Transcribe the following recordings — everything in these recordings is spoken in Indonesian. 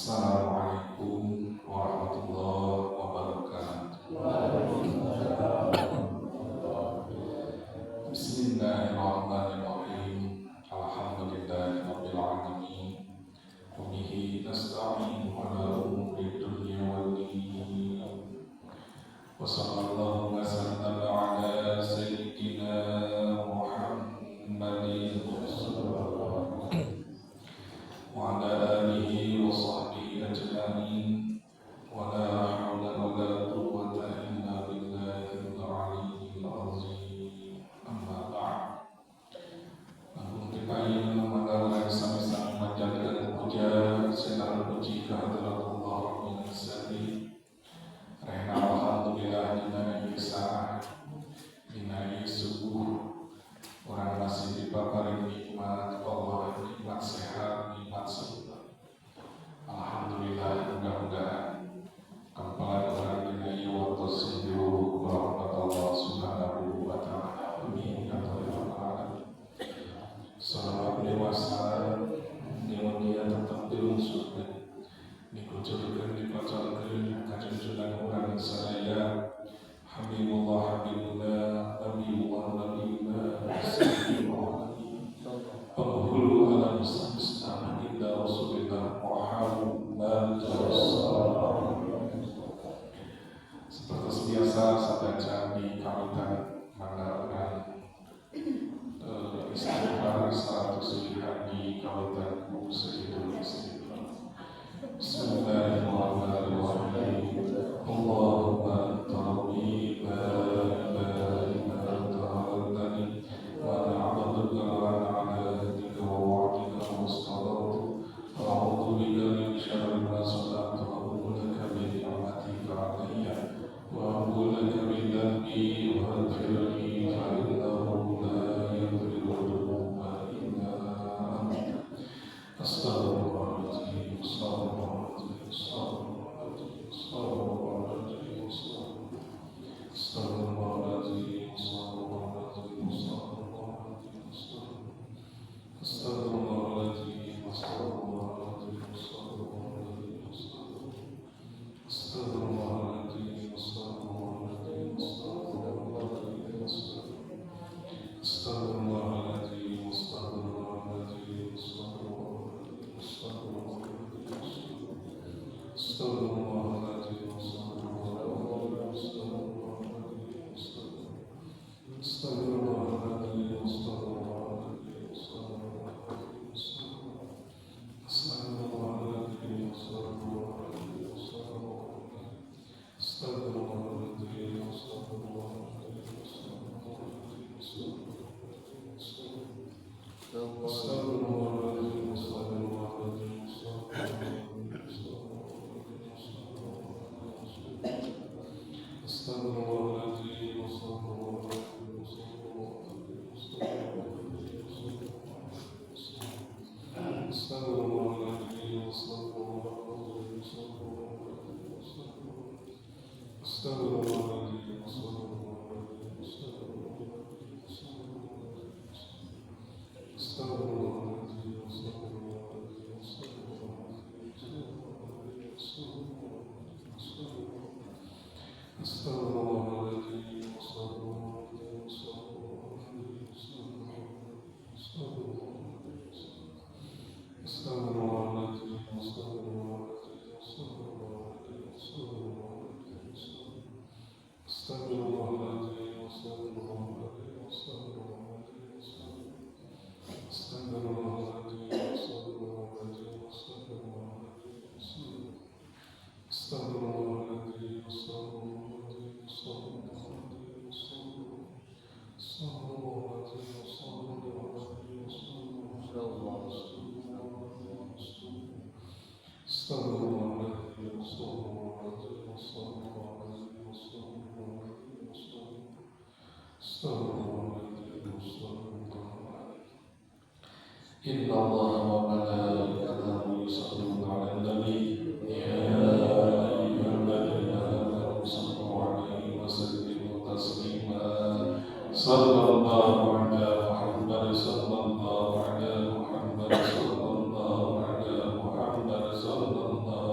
Assalamualaikum warahmatullahi wabarakatuh. Bismillahirrahmanirrahim. Alhamdulillahirabbil alamin. Wa bihi nasta'inu ala umuri dunya waddin. Wa sallallahu wa sallama ala sayyidina Muhammadin wa ala alihi wa sahbihi ajma'in. Wa la hawla wa la quwwata illa billahil aliyyil azim. Amma ba'd. Namun dikain mengalah sami-sami menjaga puja sinar puji kehadirat Allah Rabbul Izzati. Rehna alhamdulillah dina isa dina subuh orang masih dipaparin nikmat Allah, nikmat sehat, nikmat sabar. Alhamdulillah, mudah-mudahan kempalan orang dina waktu sindu rahmat Allah subhanahu wa ta'ala. Amin ya rabbal alamin. Salawat dewasa dia tetap diunsur dikucurkan dipacarkan kajunjunan orang sadaya Habibullah Habibullah Habibullah Habibullah Habibullah penghulu alam semesta indah Rasulullah Muhammad seperti biasa sahaja di kawitan mengadakan istighfar 100 hari kawitan Sayyidul Istighfar. Bismillahirrahmanirrahim. Allahumma tawbi barik barik wa na'buduka wa na'buduka wa wa'dika mustaqim. A'udzu bika min syarri ma sana'tu wa a'udzu bika min ni'matika 'alayya wa a'udzu bika min dhanbi wa ghfirli fa innahu la yaghfiru dhunuba illa anta. Astaghfirullahaladzim, astaghfirullahaladzim, astaghfirullahaladzim, astaghfirullahaladzim, astaghfirullahaladzim, astaghfirullahaladzim, astaghfirullahaladzim, astaghfirullahaladzim, astaghfirullahaladzim, astaghfirullahaladzim, astaghfirullahaladzim, astaghfirullahaladzim, Inna Allah wa malaikatahu yusalluna 'alan nabi ya ayyuhalladzina amanu sallu 'alaihi wa sallimu taslima. Sallallahu ala Muhammad sallallahu ala Muhammad sallallahu ala Muhammad sallallahu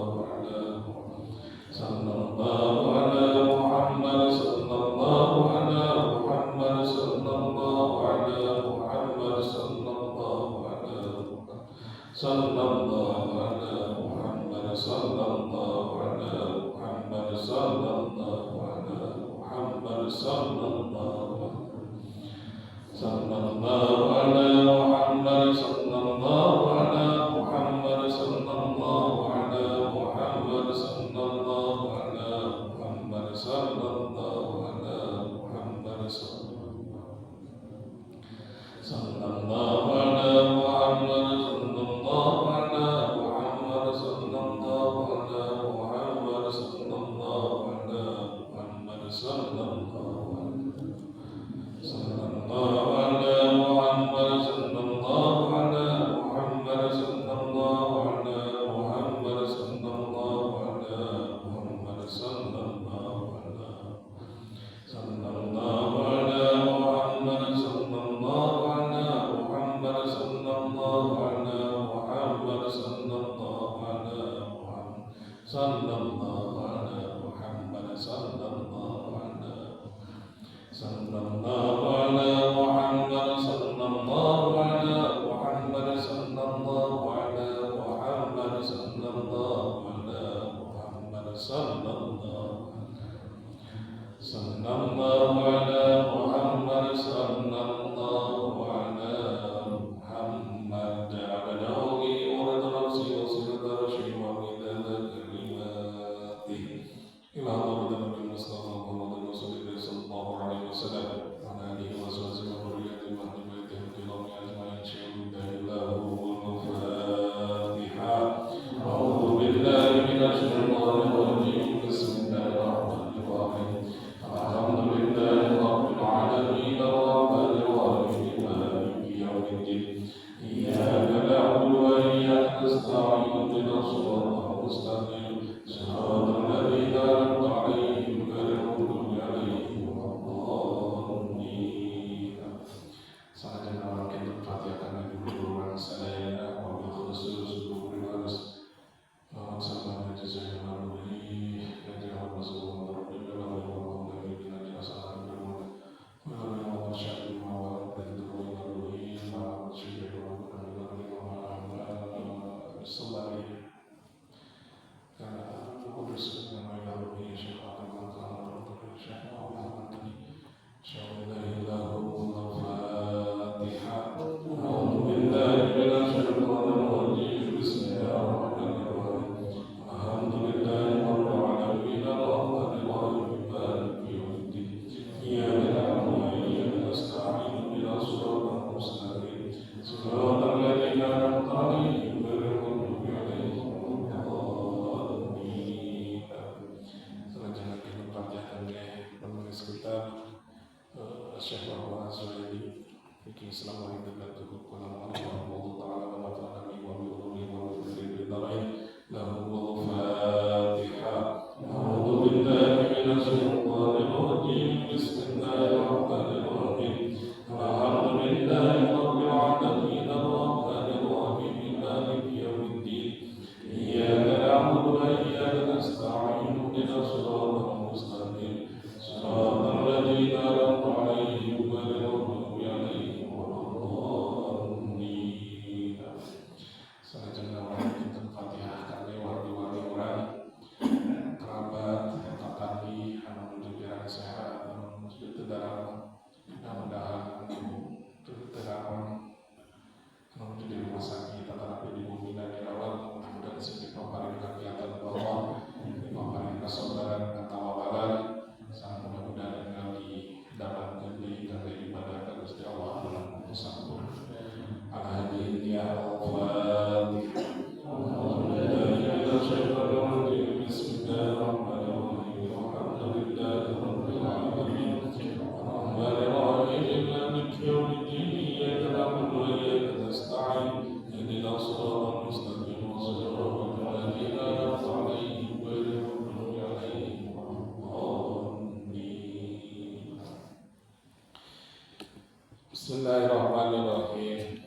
Bismillahirrahmanirrahim.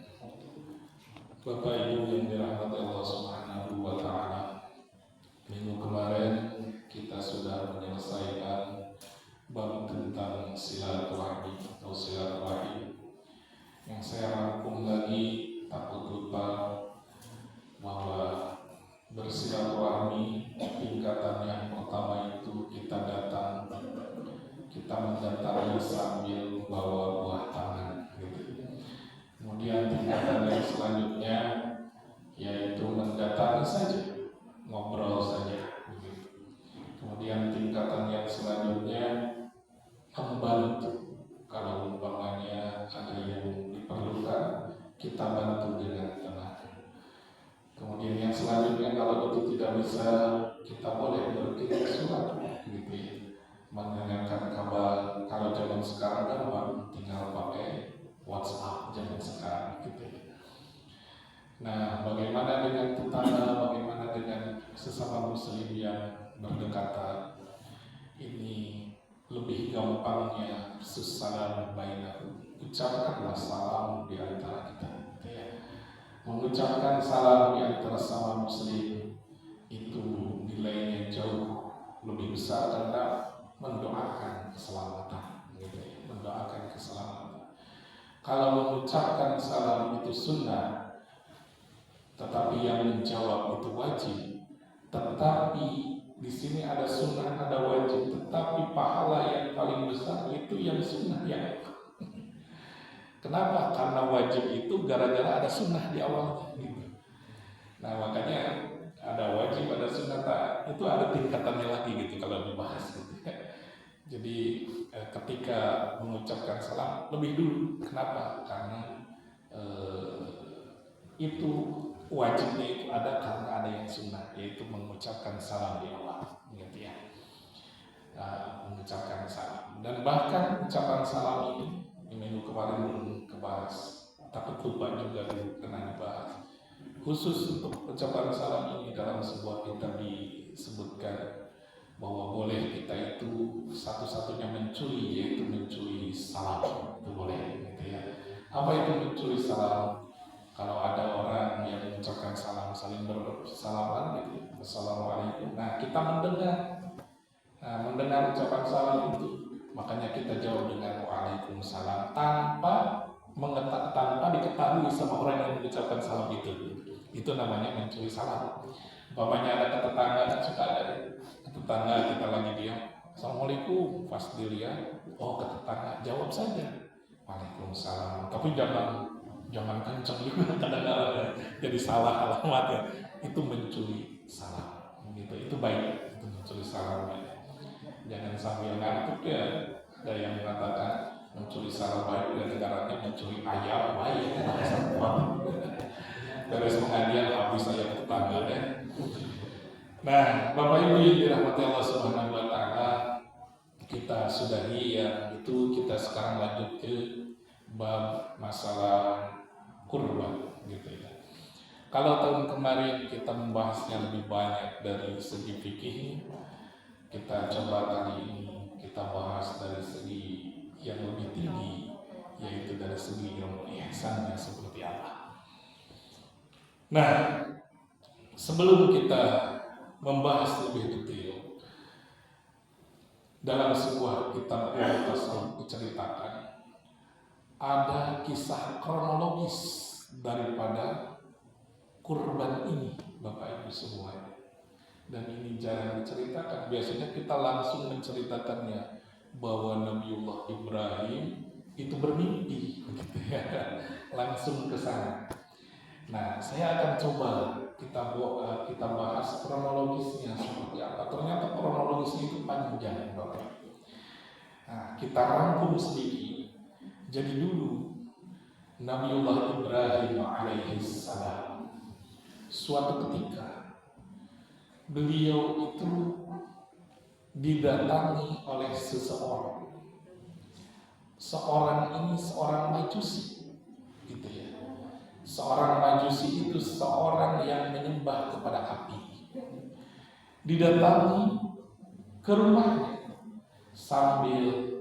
Bapak Ibu yang dirahmati Allah Subhanahu wa Ta'ala, minggu kemarin kita sudah menyelesaikan bab tentang silaturahmi atau silaturahim, yang saya rangkum lagi takut lupa bahwa bersilaturahmi tingkatan yang pertama itu kita mendatangi saat kita bantu dengan tenaga. Kemudian yang selanjutnya kalau itu tidak bisa, kita boleh berkirim surat gitu ya, menanyakan kabar. Kalau zaman sekarang kan tinggal pakai WhatsApp zaman sekarang gitu ya. Nah, bagaimana dengan tetangga, bagaimana dengan sesama muslim yang berdekatan? Ini lebih gampangnya salam bainakum. Ucapkanlah salam di antara kita gitu ya. Mengucapkan salam di antara sama muslim itu nilainya jauh lebih besar karena mendoakan keselamatan gitu ya, mendoakan keselamatan. Kalau mengucapkan salam itu sunnah, tetapi yang menjawab itu wajib. Tetapi di sini ada sunnah, ada wajib, tetapi pahala yang paling besar itu yang sunnah ya. Kenapa? Karena wajib itu gara-gara ada sunnah di awalnya gitu. Nah makanya ada wajib, ada sunnah, itu ada tingkatannya lagi gitu kalau dibahas gitu. Jadi ketika mengucapkan salam lebih dulu. Kenapa? Karena itu wajibnya itu ada karena ada yang sunnah, yaitu mengucapkan salam di awal gitu ya. Mengucapkan salam. Dan bahkan ucapan salam ini minggu kemarin belum kebahas, tapi lupa juga pernah dibahas. Khusus untuk ucapan salam ini dalam sebuah kitab disebutkan bahwa boleh kita itu satu-satunya mencuri, yaitu mencuri salam. Itu boleh gitu ya. Apa itu mencuri salam? Kalau ada orang yang mengucapkan salam, saling bersalaman gitu, assalamualaikum. Nah kita mendengar ucapan salam itu, makanya kita jawab dengan waalaikumsalam tanpa diketahui sama orang yang mengucapkan salam itu. Itu namanya mencuri salam. Umpamanya ada tetangga, suka ada tetangga kita lagi diam, assalamualaikum, pas dilihat, oh ke tetangga, jawab saja waalaikumsalam. Tapi jangan kencang juga kadang-kadang jadi salah alamat ya. Itu mencuri salam. Gitu. Itu baik, itu mencuri salam. Jangan sambil ngantuk ya. Ada yang mengatakan mencuri salam baik dan negaranya mencuri ayam baik. Beres pengajian habis ayam tetangga ya. Nah, Bapak Ibu yang dirahmati Allah Subhanahu wa taala, kita sudahi ya, itu kita sekarang lanjut ke bab masalah kurban gitu ya. Kalau tahun kemarin kita membahasnya lebih banyak dari segi fikih, kita coba kali ini kita bahas dari segi yang lebih tinggi, yaitu dari segi ilmu ihsannya seperti apa. Nah, sebelum kita membahas lebih detail, dalam sebuah kitab tasawuf diceritakan ada kisah kronologis daripada kurban ini, Bapak Ibu semua. Dan ini jarang diceritakan. Biasanya kita langsung menceritakannya bahwa Nabiullah Ibrahim itu bermimpi, gitu ya. Langsung ke sana. Nah, saya akan coba kita bahas kronologisnya seperti apa. Ternyata kronologisnya itu panjang, Bapak. Nah, kita rangkum sedikit. Jadi dulu Nabiullah Ibrahim alaihissalam, suatu ketika beliau itu didatangi oleh seseorang. Seorang ini seorang Majusi, gitu ya. Seorang Majusi itu seorang yang menyembah kepada api. Didatangi ke rumahnya sambil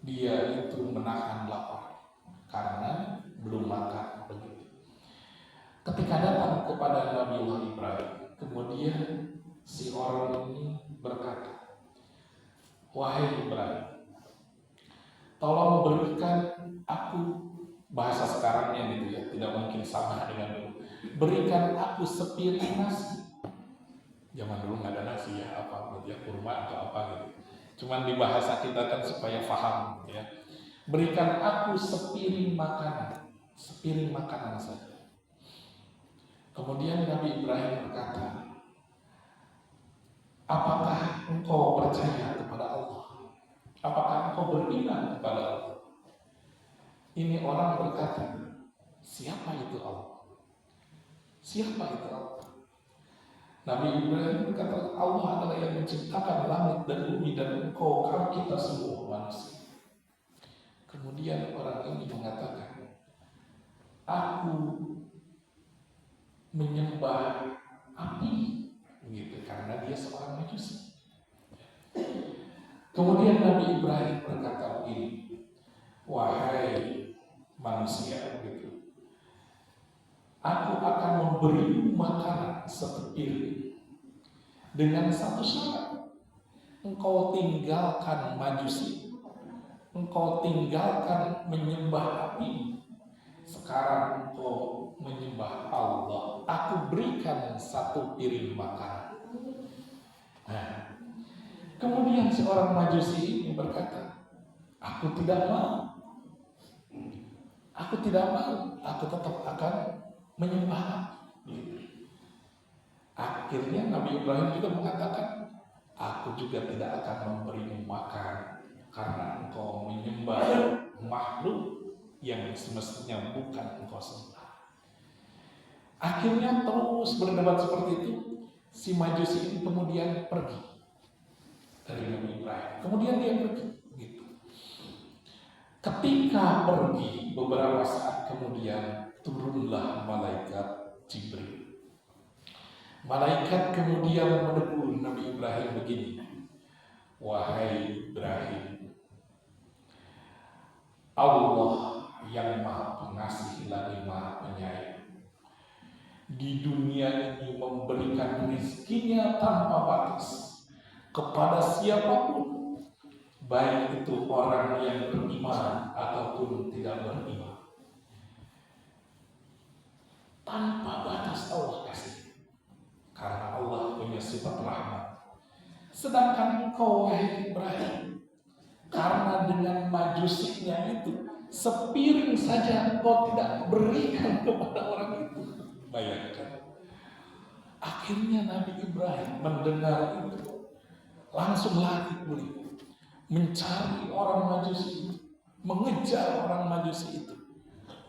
dia itu menahan lapar karena belum makan begitu. Ketika datang kepada Nabiullah Ibrahim, kemudian si orang ini berkata, wahai Ibrahim, tolong berikan aku, bahasa sekarangnya gitu ya, tidak mungkin sama dengan dulu, berikan aku sepiring nasi. Zaman dulu nggak ada nasi ya, apa gitu ya, kurma atau apa gitu. Cuman di bahasa kita kan supaya paham ya. Berikan aku sepiring makanan saja. Kemudian Nabi Ibrahim berkata, apakah engkau percaya kepada Allah? Apakah engkau beriman kepada Allah? Ini orang berkata, Siapa itu Allah? Siapa itu Allah? Nabi Ibrahim berkata, Allah adalah yang menciptakan langit dan bumi dan engkau kita semua manusia. Kemudian orang ini mengatakan, aku menyembah api, begitu, karena dia seorang Majusi. Kemudian Nabi Ibrahim berkata begini, wahai manusia, begitu, aku akan memberi makanan sepiring dengan satu syarat. Engkau tinggalkan Majusi, engkau tinggalkan menyembah api. Sekarang engkau menyembah Allah. Aku berikan satu piring makanan. Nah, kemudian seorang Majusi ini berkata, aku tidak mau. Aku tidak mau. Aku tetap akan menyembah. Akhirnya Nabi Ibrahim juga mengatakan, aku juga tidak akan memberimu makan karena engkau menyembah makhluk yang semestinya bukan engkau sembah. Akhirnya terus berdebat seperti itu. Si Majusi ini kemudian pergi dari Nabi Ibrahim. Kemudian dia pergi. Gitu. Ketika pergi, beberapa saat kemudian turunlah malaikat Jibril. Malaikat kemudian menegur Nabi Ibrahim begini, wahai Ibrahim, Allah yang Maha Pengasih lagi Maha Penyayang di dunia ini memberikan rizkinya tanpa batas kepada siapapun, baik itu orang yang beriman ataupun tidak beriman. Tanpa batas Allah kasih, karena Allah punya sifat rahmat. Sedangkan engkau, wahai Ibrahim, karena dengan majusinya itu, sepiring saja engkau tidak berikan kepada orang itu. Bayangkan. Akhirnya Nabi Ibrahim mendengar itu, langsung lari beliau mencari orang Majusi itu, mengejar orang Majusi itu.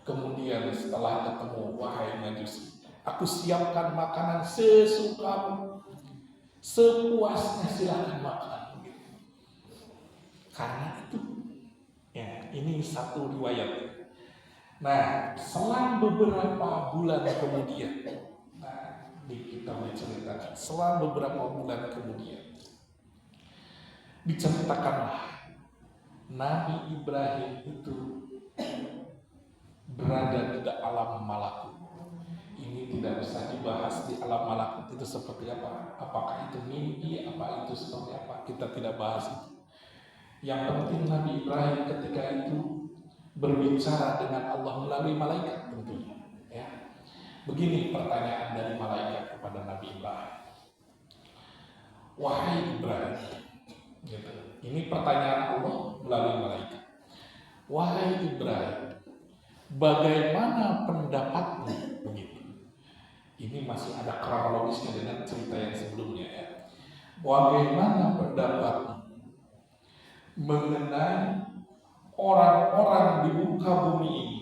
Kemudian setelah ketemu, wahai Majusi, aku siapkan makanan sesukamu, sepuasnya silakan makan. Karena itu, ya, ini satu riwayat. Nah, selang beberapa bulan kemudian, nah, di kitab diceritakan, selang beberapa bulan kemudian, diceritakanlah Nabi Ibrahim itu berada di alam malakut. Ini tidak bisa dibahas di alam malakut itu seperti apa. Apakah itu mimpi, apa itu seperti apa, kita tidak bahas itu. Yang penting Nabi Ibrahim ketika itu berbicara dengan Allah melalui malaikat tentunya. Ya. Begini pertanyaan dari malaikat kepada Nabi Ibrahim. Wahai Ibrahim, gitu. Ini pertanyaan Allah melalui malaikat. Wahai Ibrahim, bagaimana pendapatmu? Begitu. Ini masih ada kronologisnya dengan cerita yang sebelumnya, ya. Bagaimana pendapatmu mengenai orang-orang di muka bumi ini,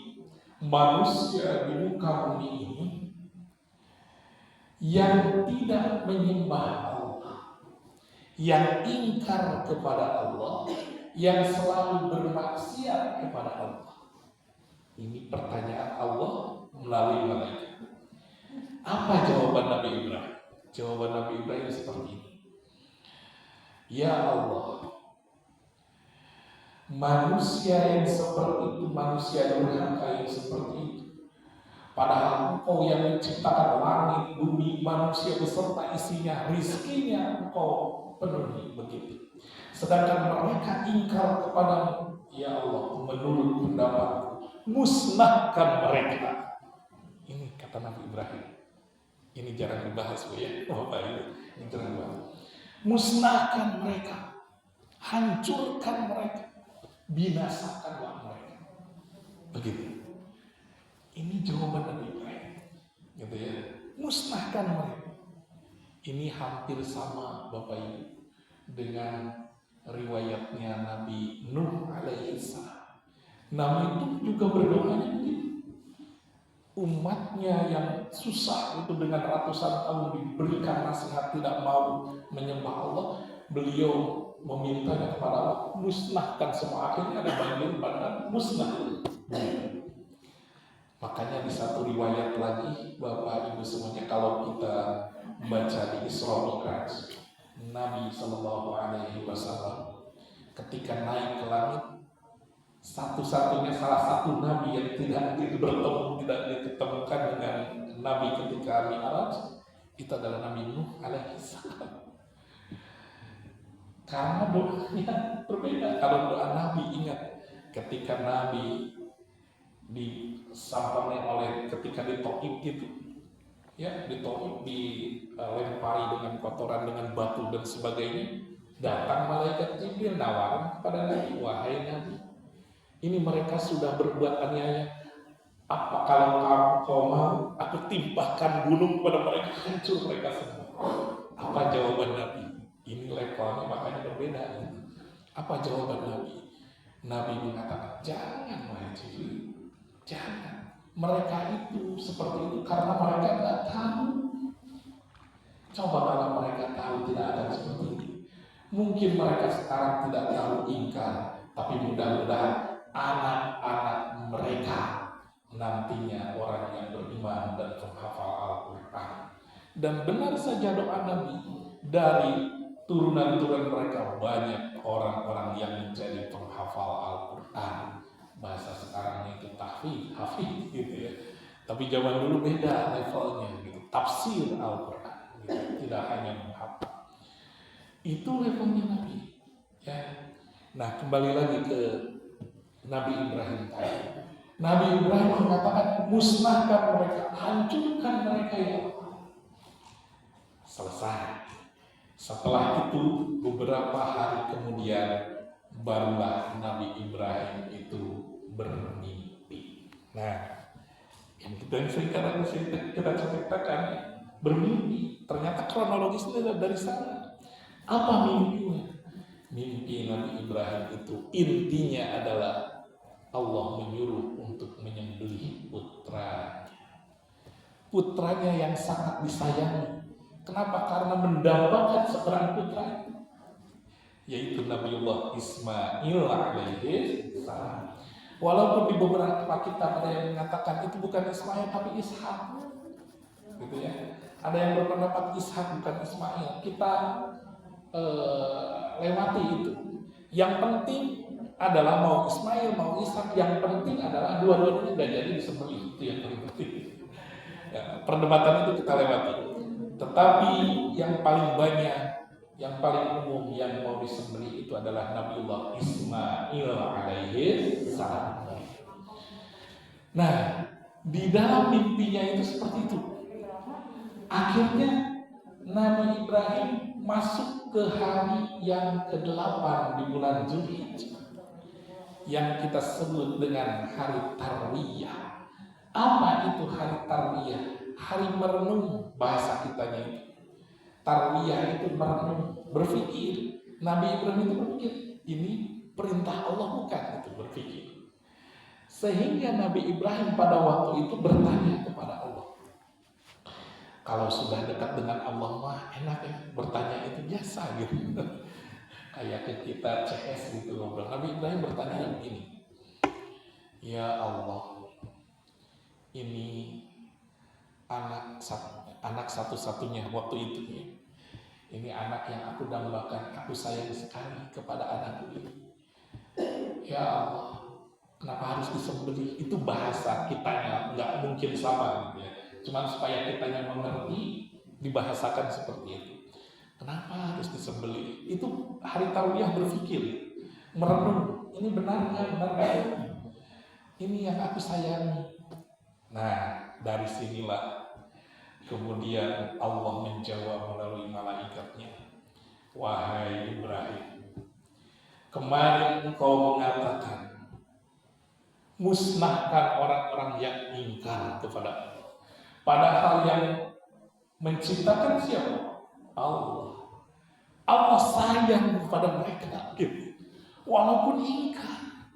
manusia di muka bumi ini yang tidak menyembah Allah, yang ingkar kepada Allah, yang selalu bermaksiat kepada Allah? Ini pertanyaan Allah melalui malaikat. Apa jawaban Nabi Ibrahim? Jawaban Nabi Ibrahim seperti ini. Ya Allah, manusia yang seperti itu, manusia durhaka yang seperti itu, padahal Engkau yang menciptakan langit, bumi, manusia beserta isinya, rizkinya Engkau penuhi begitu. Sedangkan mereka ingkar kepadamu, ya Allah, menurut pendapatku, musnahkan mereka. Ini kata Nabi Ibrahim. Ini jarang dibahas, Bu, ya. Bapak Ibu, ini jarang dibahas. Musnahkan mereka, hancurkan mereka, binasakanlah mereka. Begitu. Ini jawaban Nabi Ibrahim. Gitu ya. Musnahkan mereka. Ini hampir sama, Bapak Ibu, dengan riwayatnya Nabi Nuh alaihi salam. Nabi itu juga berdoanya begitu. umatnya yang susah itu dengan ratusan tahun diberikan nasihat tidak mau menyembah Allah, beliau memintanya kepada Allah, musnahkan semua. Akhirnya ada bagian pada musnah. Makanya di satu riwayat lagi, Bapak Ibu semuanya, kalau kita baca di Isra Mi'raj, Nabi Shallallahu Alaihi Wasallam ketika naik ke langit, satu-satunya salah satu nabi yang tidak ditemukan dengan Nabi ketika Mi'raj itu adalah Nabi Nuh alaihi salam. Karena doanya berbeda. Kalau doa Nabi, ingat ketika Nabi disampangi oleh ketika di Taif itu, ya di Taif dilempari dengan kotoran, dengan batu dan sebagainya, datang malaikat Jibril nawarin kepada Nabi, wahai Nabi, ini mereka sudah berbuat aniaya. Apa kalau kau mau aku timpahkan gunung kepada mereka, hancur mereka semua? Apa jawaban Nabi? Ini levelnya makanya berbeda. Apa jawaban Nabi? Nabi mengatakan, jangan wahai Jibril, jangan. Mereka itu seperti itu karena mereka tidak tahu. Coba kalau mereka tahu, tidak akan seperti ini. Mungkin mereka sekarang tidak tahu ingkar, tapi mudah-mudahan anak-anak mereka nantinya orang yang beriman dan penghafal Al-Quran. Dan benar saja doa Nabi, dari turunan-turunan mereka banyak orang-orang yang menjadi penghafal Al-Quran. Bahasa sekarang itu tahfidz, hafidz gitu ya. Tapi zaman dulu beda levelnya gitu. Tafsir Al-Quran gitu. Tidak hanya menghafal. Itu levelnya Nabi. Ya. Nah, kembali lagi ke Nabi Ibrahim tadi. Nabi Ibrahim mengatakan, musnahkan mereka, hancurkan mereka ya Allah. Selesai. Setelah itu beberapa hari kemudian barulah Nabi Ibrahim itu bermimpi. Nah, yang kita ceritakan bermimpi. Ternyata kronologisnya dari sana. Apa mimpinya? Mimpi Nabi Ibrahim itu intinya adalah Allah menyuruh untuk menyembelih putranya yang sangat disayangi. Kenapa? Karena mendambakan seorang putra, yaitu Nabiullah Ismail alaihi salam. Walaupun di beberapa kitab ada yang mengatakan itu bukan Ismail tapi Ishak, gitu ya. Ada yang berpendapat Ishak bukan Ismail. Kita lewati itu. Yang penting adalah mau Ismail mau Ishak, yang penting adalah dua-duanya tidak jadi disembelih, itu yang paling penting. Ya, perdebatan itu kita lewati. Tetapi yang paling banyak, yang paling umum yang mau disembelih itu adalah Nabiullah Ismail alaihi salam. Nah, di dalam mimpinya itu seperti itu. Akhirnya Nabi Ibrahim masuk ke hari yang ke-8 di bulan Zulhijjah yang kita sebut dengan hari Tarwiyah. Apa itu hari Tarwiyah? Hari merenung bahasa kitanya itu. Tarwiyah itu merenung, berpikir. Nabi Ibrahim itu berpikir, ini perintah Allah bukan, itu berpikir. Sehingga Nabi Ibrahim pada waktu itu bertanya kepada Allah. Kalau sudah dekat dengan Allah mah enak ya, bertanya itu biasa gitu. Kayak kita CS gitu ngobrol. Nabi Ibrahim bertanya begini, ya Allah, ini anak satu-satunya waktu itu ya. Ini anak yang aku dambakan, aku sayang sekali kepada anakku ini. Ya Allah, kenapa harus disembelih? Itu bahasa kitanya, nggak mungkin sama gitu ya. Cuman supaya kitanya mengerti, dibahasakan seperti itu. Kenapa harus disembelih? Itu hari Tarwiyah berpikir, merenung, ini benar nggak? Ini yang aku sayangi. Nah, dari sinilah kemudian Allah menjawab melalui malaikatnya, wahai Ibrahim, kemarin engkau mengatakan musnahkan orang-orang yang ingkar kepada Allah. Padahal yang menciptakan siapa? Allah. Allah sayang kepada mereka, gitu. Walaupun ingkar,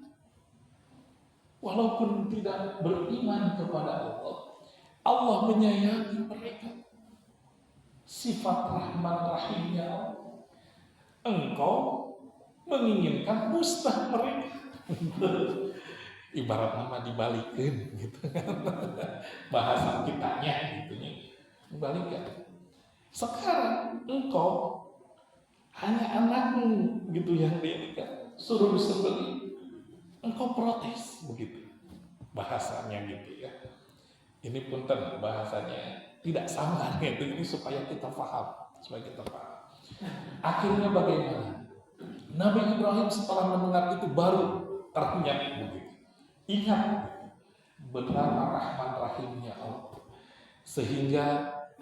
walaupun tidak beriman kepada Allah, Allah menyayangi mereka. Sifat Rahman Rahimnya Allah. Engkau menginginkan musnah mereka. Ibarat nama dibalikin gitu. Bahasa kitanya gitu ya. Dibalikin. Sekarang engkau hanya anakmu gitu yang dinikah, suruh disembelih, engkau protes begitu. Bahasanya gitu ya. Ini punten bahasanya tidak sama gitu. Ini supaya kita paham, Akhirnya bagaimana? Nabi Ibrahim setelah mendengar itu baru teringat begitu. Ingat betapa Rahman Rahimnya Allah. Sehingga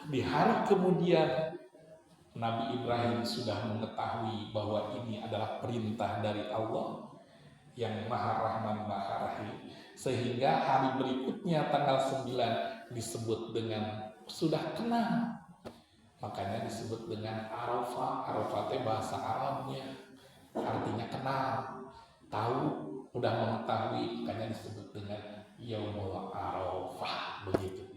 di hari kemudian Nabi Ibrahim sudah mengetahui bahwa ini adalah perintah dari Allah yang Maha Rahman Maha Rahim. Sehingga hari berikutnya tanggal 9 disebut dengan sudah kenal. Makanya disebut dengan Arafah. Arafah itu bahasa Arabnya, artinya kenal, tahu, udah mengetahui, makanya disebut dengan Yaumul Arafah begitu.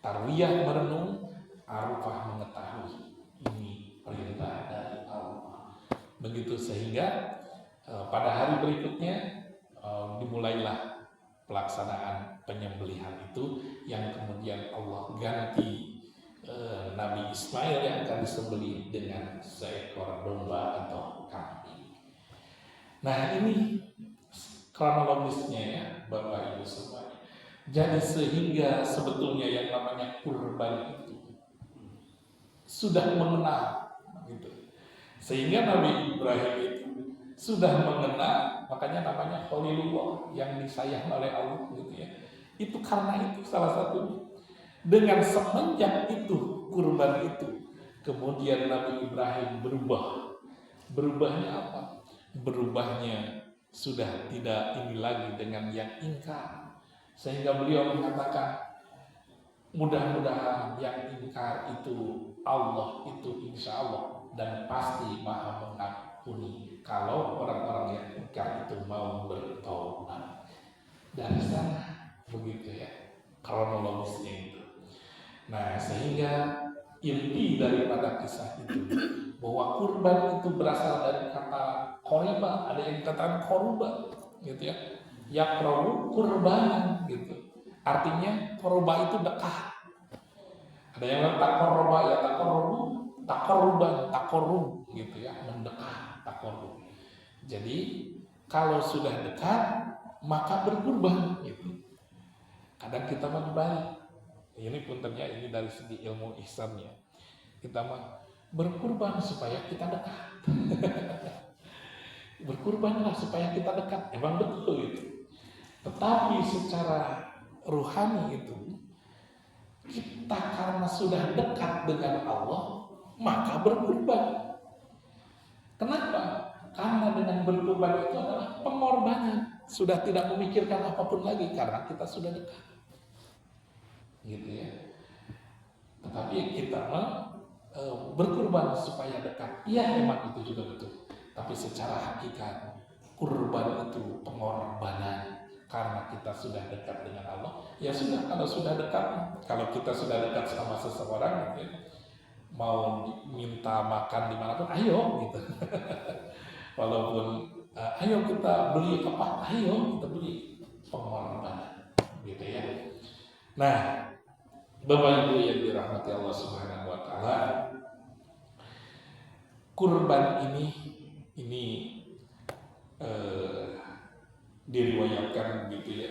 Tarwiyah merenung, Arafah mengetahui. Ini perintah dari Allah. Begitu sehingga pada hari berikutnya dimulailah pelaksanaan penyembelihan itu yang kemudian Allah ganti Nabi Ismail yang akan disembelih dengan seekor domba atau kambing. Nah ini kronologisnya ya Bapak Ibu semuanya. Jadi sehingga sebetulnya yang namanya kurban itu sudah mengenal gitu. Sehingga Nabi Ibrahim itu sudah mengenal, makanya namanya Khalilullah yang disayang oleh Allah gitu ya. Itu karena itu salah satunya. Dengan semenjak itu kurban itu, kemudian Nabi Ibrahim berubah. Berubahnya apa? Berubahnya sudah tidak ini lagi dengan yang ingkar. Sehingga beliau mengatakan, mudah-mudahan yang ingkar itu Allah itu insya Allah dan pasti Maha mengampuni kalau orang-orang yang ingkar itu mau bertaubat. Dari sana begitu ya kronologisnya itu. Nah sehingga inti daripada kisah itu bahwa kurban itu berasal dari kata koriba, ada yang katakan koruba gitu ya, yakrobu kurban gitu, artinya koroba itu dekat. Ada yang bilang takoroba ya takorobu, takoruban, takorub gitu ya, mendekat, takorub. Jadi kalau sudah dekat maka berkurban gitu. Kadang kita mau dibalik. Ini puntennya ini dari segi ilmu ihsannya. Kita mah berkurban supaya kita dekat. Berkurbanlah supaya kita dekat. Emang betul itu. Tetapi secara ruhani itu kita karena sudah dekat dengan Allah maka berkurban. Kenapa? Karena dengan berkurban itu adalah pengorbanan. Sudah tidak memikirkan apapun lagi karena kita sudah dekat. Gitu ya. Tetapi kita berkurban supaya dekat. Iya memang itu juga betul. Tapi secara hakikat kurban itu pengorbanan karena kita sudah dekat dengan Allah. Ya sudah, kalau sudah dekat, kalau kita sudah dekat sama seseorang ya, mau minta makan dimanapun, ayo gitu. Walaupun ayo kita beli apa, ayo kita beli, pengorbanan gitu ya. Nah Bapak Ibu yang dirahmati Allah Subhanahu wa taala, kurban ini diriwayatkan begitu ya.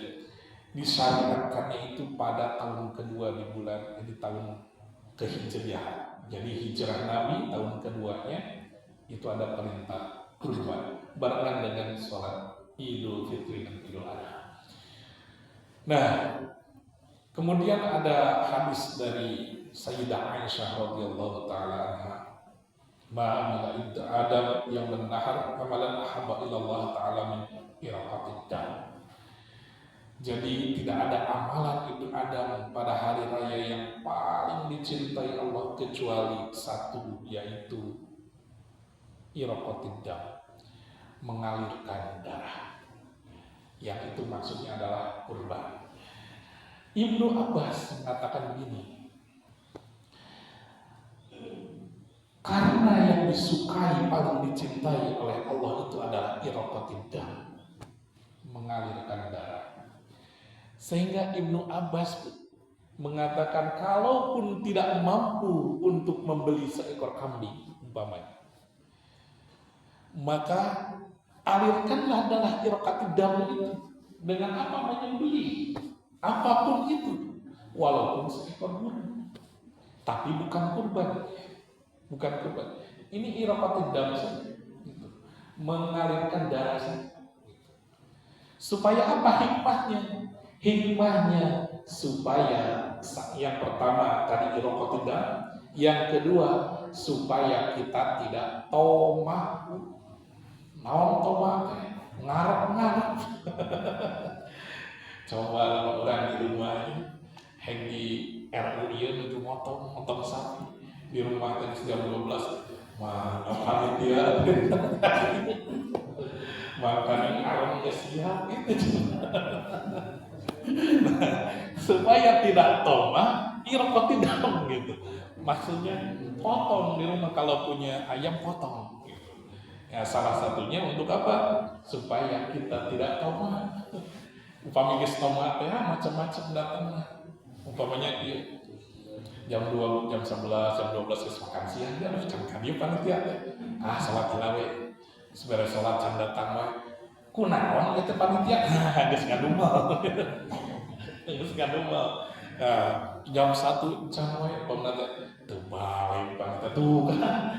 Disyariatkannya itu pada tahun kedua di bulan di tahun kehijriahan. Jadi hijrah Nabi tahun keduanya itu ada perintah kurban barengan dengan sholat Idul Fitri dan Idul Adha. Nah, kemudian ada hadis dari Sayyidah Aisyah radhiyallahu taala anha, ma'amila Adam yang menahar amalan ahabba ilallah ta'ala min iraqatid dam. Jadi tidak ada amalan Ibnu Adam pada hari raya yang paling dicintai Allah kecuali satu, yaitu iraqatid dam, mengalirkan darah. Yang itu maksudnya adalah kurban. Ibnu Abbas mengatakan begini, karena yang disukai paling dicintai oleh Allah itu adalah iraqatid dam, mengalirkan darah. Sehingga Ibnu Abbas mengatakan kalaupun tidak mampu untuk membeli seekor kambing umpamanya, maka alirkanlah darah iraqatid dam itu dengan apa menyembelih apapun itu, walaupun seekor burung, tapi bukan kurban. Ini iraqatid dam, mengalirkan darah. Supaya apa hikmahnya? Hikmahnya supaya yang pertama tadi iraqatid dam, yang kedua supaya kita tidak tomah. Naon tomah? Ngarep-ngarep. Coba orang di rumahnya heng di RU ieu itu motong sapi di rumah tadi jam 12 mana panitia makan arang ya siap itu. Supaya tidak tomah iraqatid dam gitu. Maksudnya potong di rumah, kalau punya ayam potong gitu. Ya salah satunya untuk apa? Supaya kita tidak tomah. Upamanya geus tomah teh macam-macam datangnya. Umpamanya dia jam 2, jam 11, jam 12 geus makan siang dia harus can dieu panitia teh. Salat heula we. Sabere salat can datang we. Kunaon ieu teh panitia? Geus ngadumel. Geus ngadumel. Jam 1 can we pamna teh teu balik panitia tuh kan.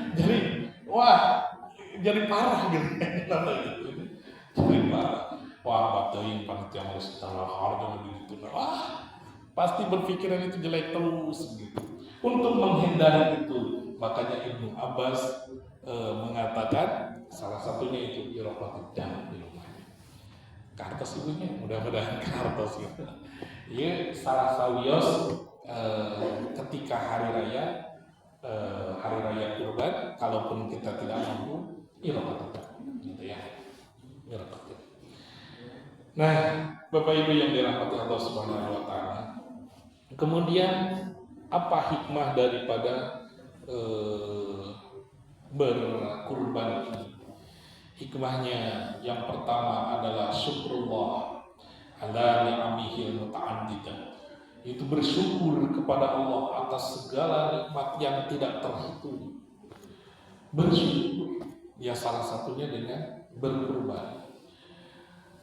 Jadi parah gitu. Jadi parah. Teuing panitia harus taruh harga begitu. Pasti berpikiran itu jelek terus gitu. Untuk menghindari itu, makanya Ibnu Abbas mengatakan salah satunya itu iraqatid dam di rumahnya. Kartos ibunya, mudah-mudahan kartos gitu. Iya salah sawios ketika hari raya kurban, kalaupun kita tidak mampu iraqatid dam gitu ya. Iraqatid. Nah, Bapak Ibu yang dirahmati Allah Subhanahu wa taala. Kemudian apa hikmah daripada berkurban ini? Hikmahnya yang pertama adalah syukrullah ala ni'amihil muta'addidah. Itu bersyukur kepada Allah atas segala nikmat yang tidak terhitung. Bersyukur, ya salah satunya dengan berkurban.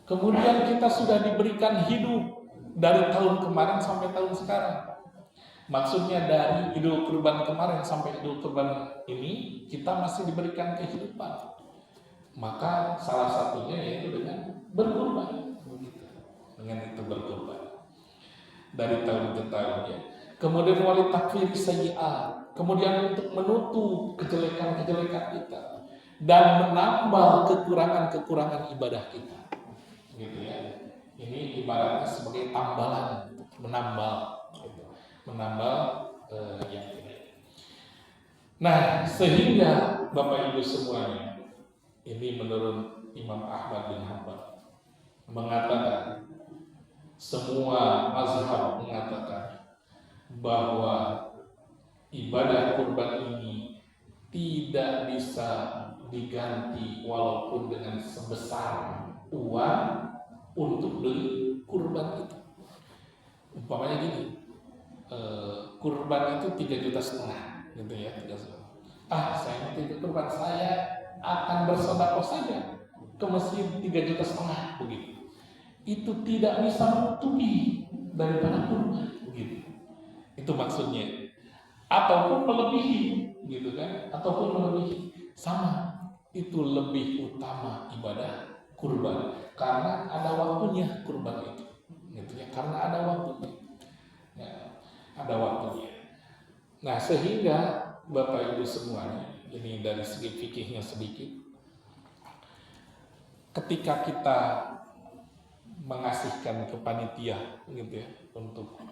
Kemudian kita sudah diberikan hidup dari tahun kemarin sampai tahun sekarang. Maksudnya dari Idul Kurban kemarin sampai Idul Kurban ini kita masih diberikan kehidupan. Maka salah satunya yaitu dengan berkurban. Dengan itu berkurban. Dari tahun ke tahun ya. Kemudian wali takfir sayyi'at. Kemudian untuk menutup kejelekan-kejelekan kita dan menambal kekurangan-kekurangan ibadah kita. Gitu ya. Ini ibaratnya sebagai tambalan, menambal gitu. Yang ini. Nah, sehingga Bapak Ibu semuanya, ini menurut Imam Ahmad bin Hanbal mengatakan, semua mazhab mengatakan bahwa ibadah kurban ini tidak bisa diganti walaupun dengan sebesar uang untuk beli kurban itu. Umpamanya gini, kurban itu 3,5 juta gitu ya, 3,5. Saya tidak kurban, saya akan bersedekah saja ke masjid 3,5 juta begitu. Itu tidak bisa menutupi daripada kurban begitu. Itu maksudnya. Ataupun melebihi gitu kan, ataupun melebihi, sama. Itu lebih utama ibadah kurban karena ada waktunya kurban itu gitu ya, karena ada waktunya ya, ada waktunya. Nah, sehingga Bapak Ibu semuanya, ini dari segi fikihnya sedikit, ketika kita mengasihkan ke panitia gitu ya untuk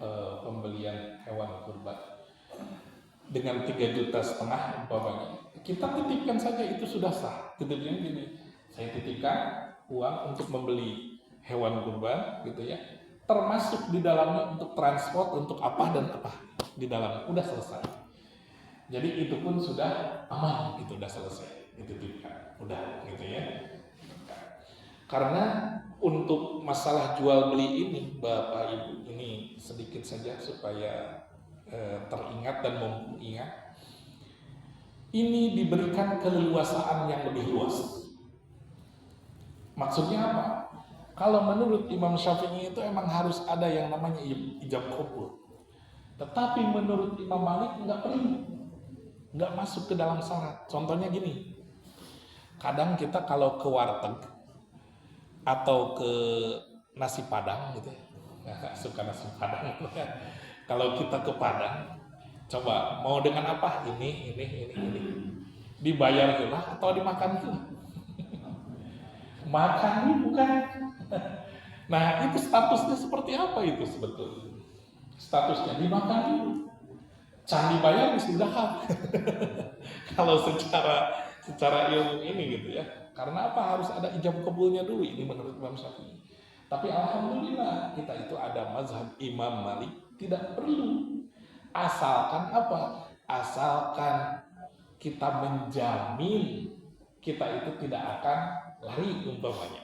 pembelian hewan kurban dengan 3,5 juta umpamanya, kita titipkan saja, itu sudah sah. Titipnya gini, saya titipkan uang untuk membeli hewan kurban gitu ya, termasuk di dalamnya untuk transport, untuk apa dan apa di dalam, udah selesai. Jadi itu pun sudah aman, itu udah selesai, itu juga udah gitu ya. Karena untuk masalah jual beli ini, Bapak Ibu, ini sedikit saja supaya teringat dan mengingat. Ini diberikan keleluasaan yang lebih luas. Maksudnya apa? Kalau menurut Imam Syafi'i itu emang harus ada yang namanya ijab qabul. Tetapi menurut Imam Malik nggak perlu, nggak masuk ke dalam syarat. Contohnya gini, kadang kita kalau ke warteg atau ke nasi padang gitu ya, suka nasi padang. Kalau kita ke Padang, coba mau dengan apa? Ini. Dibayar lah atau dimakan lah? Makan bukan. Nah itu statusnya seperti apa itu sebetulnya? Statusnya dimakan dulu. Can dibayar sudah. Kalau secara ilmu ini gitu ya. Karena apa? Harus ada ijab qabulnya dulu, ini menurut Imam Syafi'i. Tapi alhamdulillah kita itu ada mazhab Imam Malik, tidak perlu. Asalkan apa? Asalkan kita menjamin kita itu tidak akan lari umpamanya.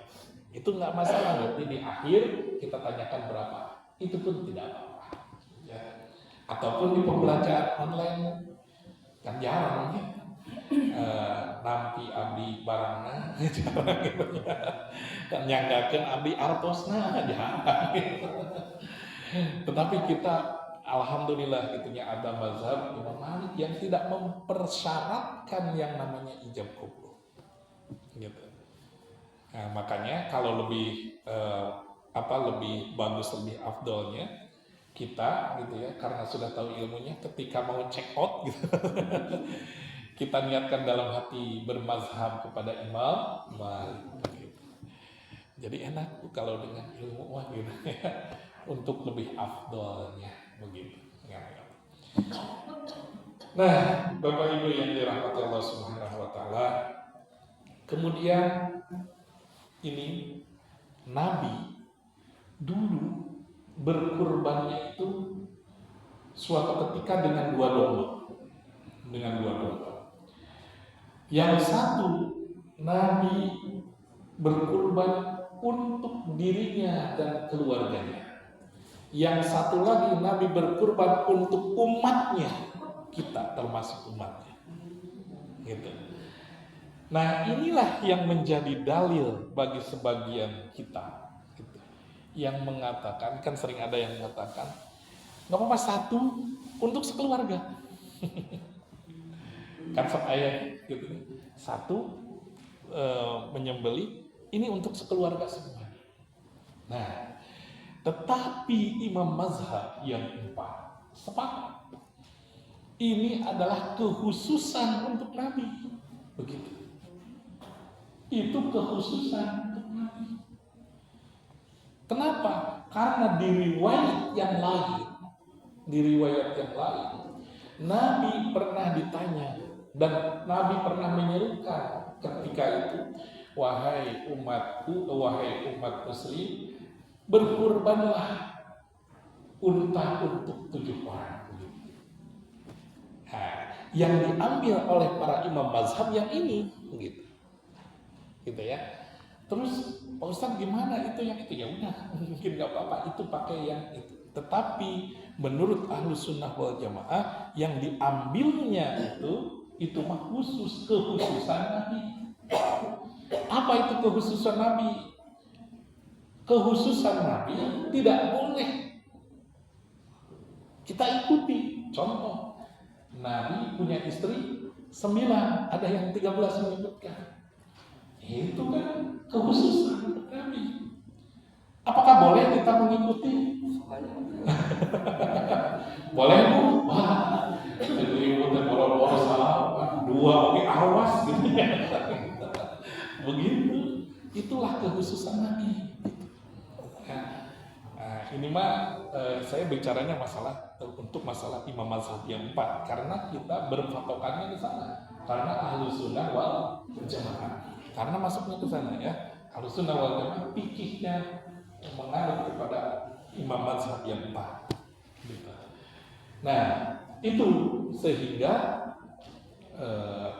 Itu nggak masalah, nanti di akhir kita tanyakan berapa. Itu pun tidak apa-apa. Ya. Ataupun di pembelajaran online kan jarang ya. Nampi abdi barangna jarang gitu ya. Dan nyanggakeun abdi artosna jarang gitu. Tetapi kita alhamdulillah gitunya ada mazhab Imam Malik yang tidak mempersyaratkan yang namanya ijab qabul. Gitu. Nah, makanya kalau lebih lebih bagus, lebih afdolnya kita gitu ya, karena sudah tahu ilmunya, ketika mau check out gitu kita niatkan dalam hati bermazhab kepada Imam Malik gitu. Jadi enak kalau dengan ilmu gitu ya, untuk lebih afdolnya begitu. Nah, Bapak Ibu yang dirahmati Allah Subhanahu wa taala, kemudian ini Nabi dulu berkurbannya itu suatu ketika dengan dua domba. Yang satu Nabi berkurban untuk dirinya dan keluarganya. Yang satu lagi Nabi berkurban untuk umatnya, kita termasuk umatnya. Gitu. Nah inilah yang menjadi dalil bagi sebagian kita gitu, yang mengatakan, kan sering ada yang mengatakan nggak apa-apa satu untuk sekeluarga. Kan sok ayat gitu, satu menyembeli ini untuk sekeluarga semua. Nah tetapi imam mazhab yang empat sepakat ini adalah kekhususan untuk Nabi, begitu. Itu kekhususan untuk Nabi. Kenapa? Karena di riwayat yang lain, Nabi pernah ditanya dan Nabi pernah menyerukan ketika itu, wahai umatku, wahai umat muslim, berkurbanlah unta untuk 7 orang. Nah, yang diambil oleh para imam mazhab yang ini, gitu ya. Terus Pak Ustadz gimana itu yang itu? Ya udah, mungkin nggak apa-apa itu pakai yang itu. Tetapi menurut Ahlus Sunnah wal Jamaah yang diambilnya itu mah khusus, kekhususan Nabi. Apa itu kekhususan Nabi? Kekhususan Nabi tidak boleh kita ikuti. Contoh, Nabi punya istri 9, ada yang 13 menyebutkan. Itu kan kekhususan Nabi. Apakah boleh kita mengikuti? Boleh Bu? Wah, ibu dan boro-boro salah 2 oke awas gitu ya. Begitu. Itulah kekhususan Nabi. Nah, ini mah saya bicaranya untuk masalah imam mazhab yang 4 karena kita berpatokannya di sana. Karena Ahlus Sunnah wal Jamaah. Karena masuknya ke sana ya. Ahlus Sunnah wal Jamaah fikihnya mengarah kepada imam mazhab yang empat. Gitu. Nah, itu sehingga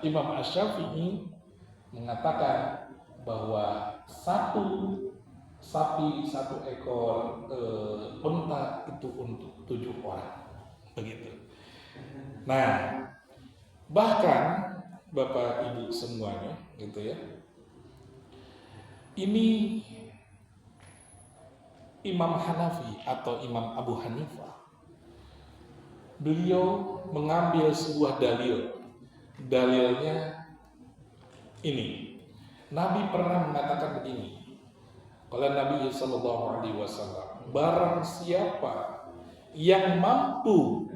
Imam Asy-Syafi'i mengatakan bahwa satu sapi, satu ekor unta itu untuk 7 orang, begitu. Nah, bahkan Bapak Ibu semuanya, gitu ya. Ini Imam Hanafi atau Imam Abu Hanifah, beliau mengambil sebuah dalil. Dalilnya ini, Nabi pernah mengatakan begini. Kalau Nabi Sallallahu Alaihi Wasallam, barang siapa yang mampu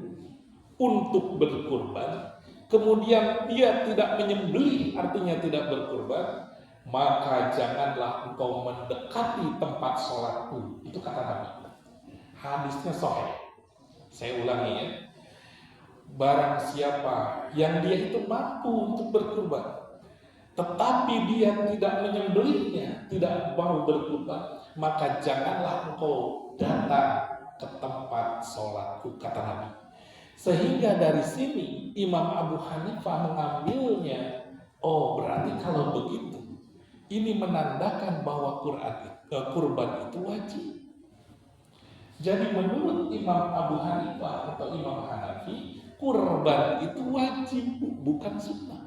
untuk berkurban, kemudian dia tidak menyembelih, artinya tidak berkurban, maka janganlah engkau mendekati tempat sholatku. Itu kata Nabi. Hadisnya sahih. Saya ulangi ya. Barang siapa yang dia itu mampu untuk berkurban, tetapi dia tidak menyembelihnya, tidak mau berkurban, maka janganlah engkau datang ke tempat sholatku, kata Nabi. Sehingga dari sini Imam Abu Hanifah mengambilnya, oh berarti kalau begitu, ini menandakan bahwa kurban itu wajib. Jadi menurut Imam Abu Hanifah atau Imam Hanafi, kurban itu wajib, bukan sunnah.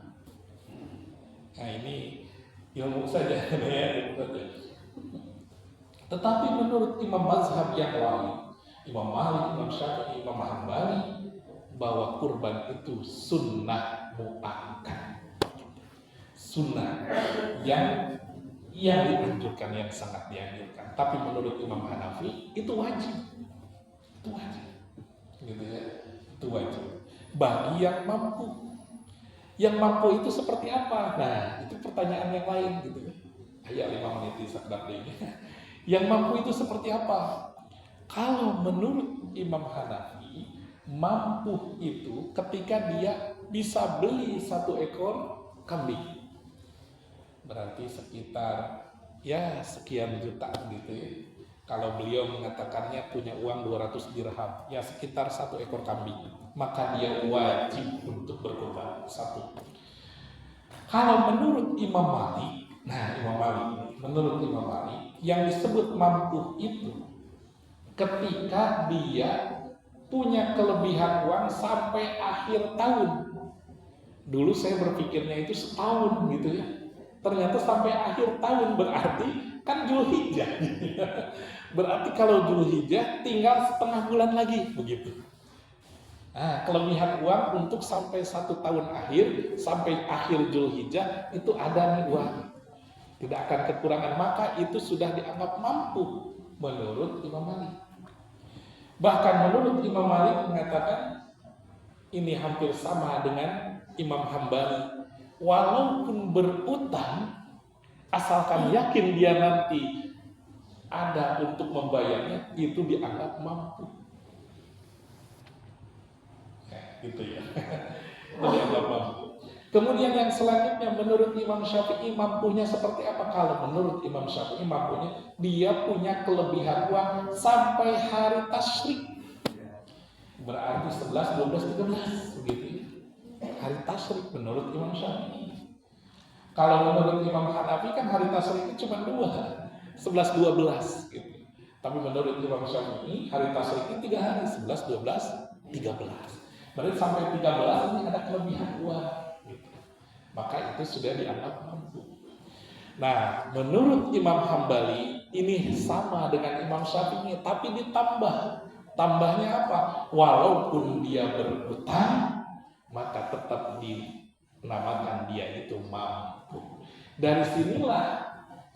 Nah ini ilmu saja, ya, ilmu saja. Tetapi menurut imam mazhab yang lain, Imam Malik, Imam Syafi'i, Imam Hambali, bahwa kurban itu sunnah mu'akkad, sunnah yang dianjurkan, yang sangat dianjurkan. Tapi menurut Imam Hanafi itu wajib, gitu ya, itu wajib bagi yang mampu. Yang mampu itu seperti apa? Nah, itu pertanyaan yang lain gitu ya. Ayo 5 menit di sekedar ini. Yang mampu itu seperti apa? Kalau menurut Imam Hanafi, mampu itu ketika dia bisa beli 1 ekor kambing. Berarti sekitar ya sekian juta gitu ya. Kalau beliau mengatakannya punya uang 200 dirham, ya sekitar 1 ekor kambing, maka dia wajib untuk berkurban 1. Kalau menurut Imam Malik, menurut Imam Malik, yang disebut mampu itu ketika dia punya kelebihan uang sampai akhir tahun. Dulu saya berpikirnya itu setahun gitu ya. Ternyata sampai akhir tahun, berarti kan Dzulhijjah. Berarti kalau Dzulhijjah tinggal setengah bulan lagi begitu. Nah, kelebihan uang untuk sampai 1 tahun akhir, sampai akhir Dzulhijjah itu ada nih uang. Tidak akan kekurangan, maka itu sudah dianggap mampu menurut Imam Malik. Bahkan menurut Imam Malik mengatakan ini hampir sama dengan Imam Hambali. Walaupun berutang, asalkan yakin dia nanti ada untuk membayarnya, itu dianggap mampu. Gitu ya. Itu dianggap mampu. Kemudian yang selanjutnya menurut Imam Syafi'i mampunya seperti apa? Kalau menurut Imam Syafi'i mampunya, dia punya kelebihan uang sampai hari tasyrik. Berarti 11, 12, 13 begitu ya. Hari tasyrik menurut Imam Syafi'i. Kalau menurut Imam Hanafi kan hari tasyrik itu cuma 2, 11, 12 gitu. Tapi menurut Imam Syafi'i hari tasyrik itu 3 hari, 11, 12, 13. Berarti sampai 13 ini ada kelebihan uang gitu. Maka itu sudah dianggap mampu. Nah, menurut Imam Hambali ini sama dengan Imam Syafi'i, tapi ditambah. Tambahnya apa? Walaupun dia berutang, maka tetap dinamakan dia itu mampu. Dari sinilah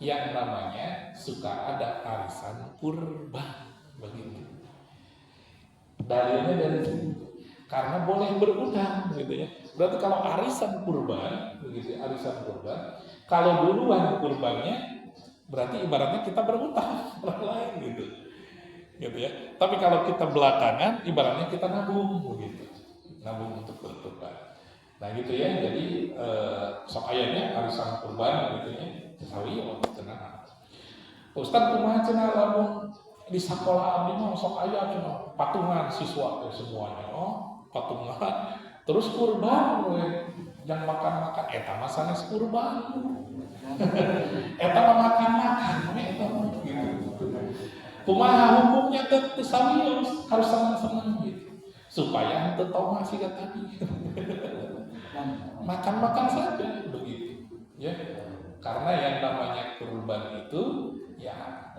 yang namanya suka ada arisan kurban begitu. Dalilnya dari sini. Karena boleh berutang gitu ya. Berarti kalau arisan kurban begitu, arisan kurban, kalau duluan kurbannya berarti ibaratnya kita berutang orang lain gitu. Gitu ya. Tapi kalau kita belakangan ibaratnya kita nabung begitu. Nabung untuk berkurban. Nah gitu ya. Jadi sok ayahnya arisan kurban gitu ya. Sawi tenang. Ustaz kumaha cenah lamun di sekolah abdi mah sok aya cuma patungan siswa semuanya, patungan terus kurban we yang makan-makan eta mah sanes kurban eta mah makan-makan we eta mah gitu. Kumaha hukumnya teh sami harus senang-senang gitu supaya teu toma siga tadi makan-makan saja begitu ya, karena yang namanya kurban itu ya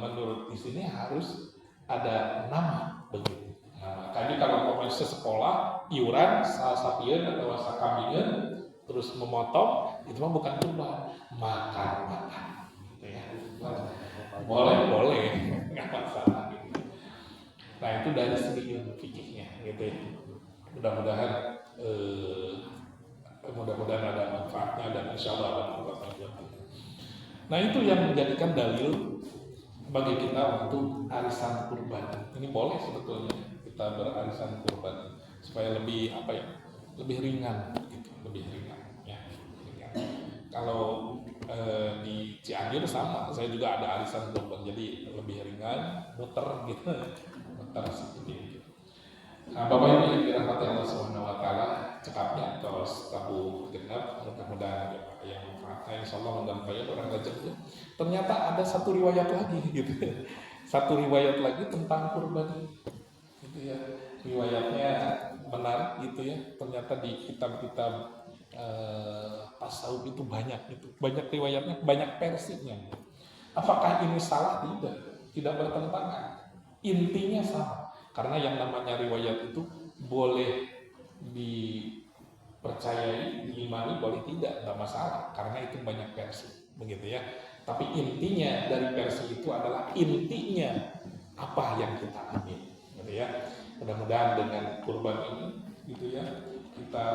menurut di sini harus ada nama begitu. Nah, makanya kalau pemain sekolah iuran sapieun atau sakambieun terus memotong itu mah bukan kurban, makan gitu ya. Boleh nggak masalah gitu. Nah itu dari segi ilmu fikihnya gitu ya. Mudah-mudahan ada manfaatnya dan insya Allah ada manfaatnya. Nah itu yang menjadikan dalil bagi kita untuk arisan kurban. Ini boleh sebetulnya kita berarisan kurban supaya lebih lebih ringan gitu, lebih ringan ya. Ringan. Kalau di Cianjur sama, saya juga ada arisan kurban jadi lebih ringan, muter gitu, muter seperti itu. Nah, Bapak Ibu yang dirahmati Allah Subhanahu wa taala, cekapnya terus tabu genap, mudah-mudahan yang manfaatnya insyaallah mudah-mudahan orang belajar. Ternyata ada satu riwayat lagi gitu. Satu riwayat lagi tentang kurban gitu ya. Riwayatnya menarik gitu ya. Ternyata di kitab-kitab tasawuf itu banyak gitu. Banyak riwayatnya, banyak versinya. Apakah ini salah? Tidak bertentangan. Intinya sama. Karena yang namanya riwayat itu boleh dipercayai, diimani, boleh tidak masalah. Karena itu banyak versi, begitu ya. Tapi intinya dari versi itu adalah intinya apa yang kita ambil, gitu ya. Mudah-mudahan dengan kurban ini, gitu ya, kita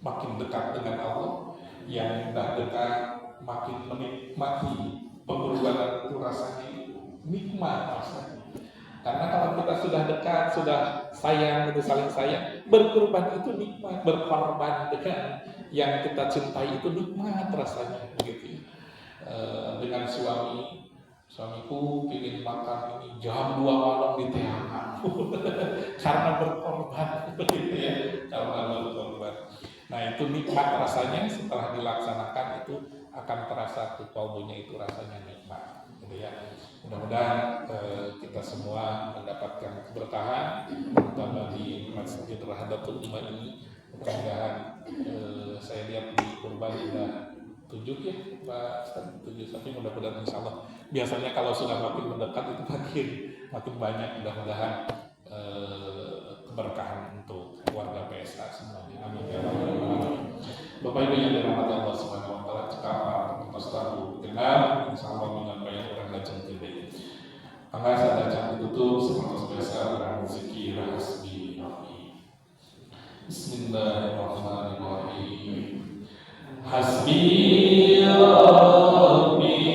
makin dekat dengan Allah. Yang sudah dekat makin menikmati pengorbanan itu rasanya nikmat rasanya. Karena kalau kita sudah dekat, sudah sayang, itu saling sayang, berkorban itu nikmat, berkorban dengan yang kita cintai itu nikmat rasanya, begitu. Dengan suamiku ingin makan ini jam 2 malam di THK, karena berkorban, begitu ya, karena berkorban. Nah itu nikmat rasanya setelah dilaksanakan itu akan terasa kalbunya itu rasanya nikmat, gitu ya. Mudah-mudahan kita semua mendapatkan keberkahan terutama di Masjid Rahadatul Iman ini. Mudah-mudahan saya lihat di kurban sudah 7 ya Pak Ustaz, 7 sapi, mudah-mudahan insya Allah. Biasanya kalau sudah makin mendekat itu makin banyak, mudah-mudahan keberkahan untuk keluarga PSA semuanya. Amin ya rabbal alamin. Bapak Ibu yang dirahmati Allah Subhanahu wa taala, cekap atas tabu dengar insyaallah menyampaikan orang lajeng tebe. Angga sadaya ditutup seperti biasa dengan zikir hasbi rabbi. Bismillahirrahmanirrahim. Hasbi rabbi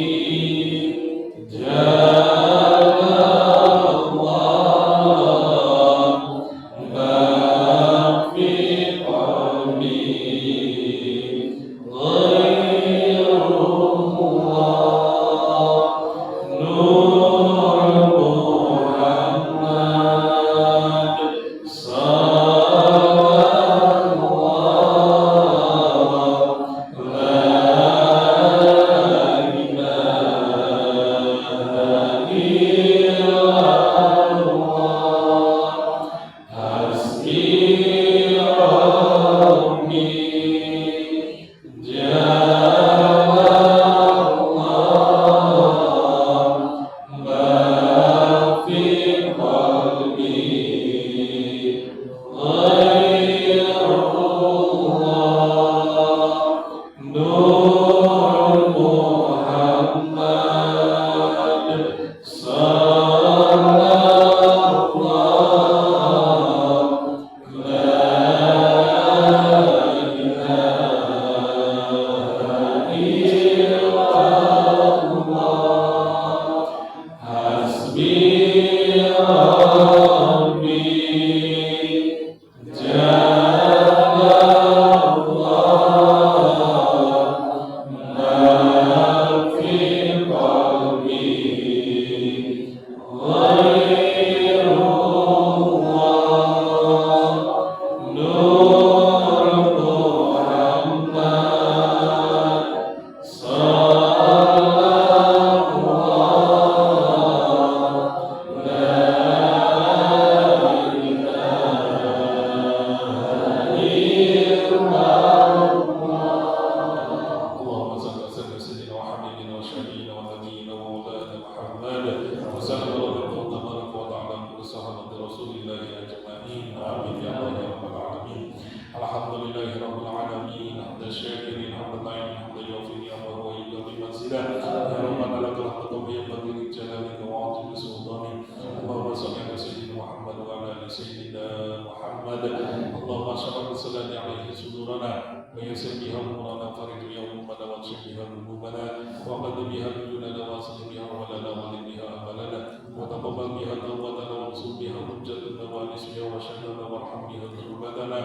ويسر بها أمورنا فرج بها همومنا واكشف بها همومنا وقد بها ديوننا واصلح بها ولنا ولد بها أملنا وتقبل بها توبتنا وانصر بها حجتنا وانس بها وشهدنا وارحم بها ذنوبنا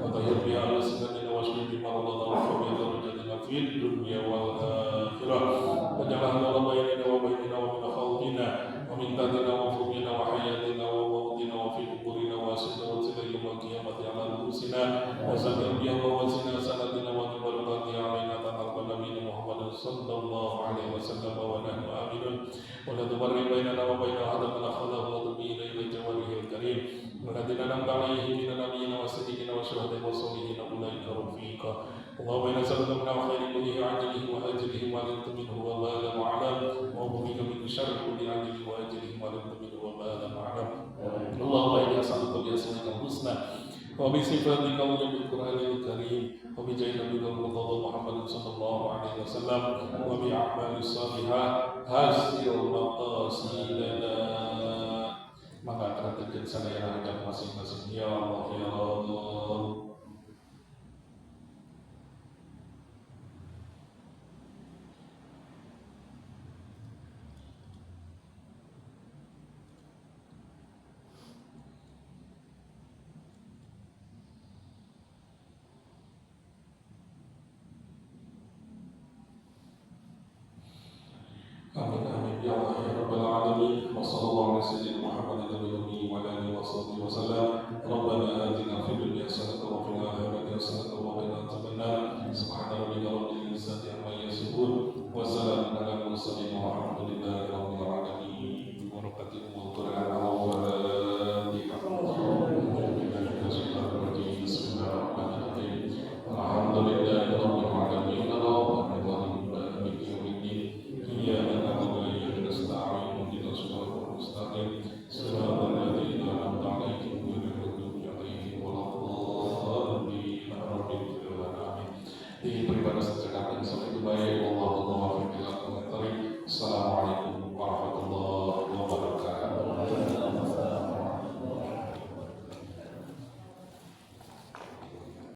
وطهر بها ألسنتنا واشف بمرضنا وارفع بها درجتنا في الدنيا والآخرة واجعلها نور بيننا وبيننا ومن خوفنا ومن تحتنا وفوقنا وحياتنا وموتنا وفي قبورنا واسنا وسنا يوم القيامة على رؤوسنا وسكر بها ووزنا سندنا ونور القاضي علينا تنرب نبينا محمد صلى الله عليه وسلم ونحن آمنون ولا تبرئ بيننا وبين أحد من أخذه وتبين إلى جواره الكريم والذين أنعمت عليهم من النبيين والصديقين والشهداء والصالحين أولئك رفيقا اللهم إنا نسألك من الخير كله عاجله وآجله ما علمت منه وما لم أعلم وأعوذ بك من شر كل عاجله وآجله ما علمت منه وما لم أعلم اللهم إني أسألك بأسمائك الحسنى وبصفاتك وبالقرآن الكريم وبجاه نبيك المرتضى محمد صلى الله عليه وسلم وبأعمال الصالحات حسن مقاصدنا. Maka terjadi saya hajat masing-masing. Ya Allah, ya Allah. Amin amin ya Allah ya Rabbal alamin. Wa sallallahu ala sayyidina Muhammadin nabiyyi wa ala alihi wa sahbihi wa sallam. Rabbana atina fid dunya hasanatan wa fil akhirati hasanatan wa qina adzabannar. Subhana rabbika rabbil izzati amma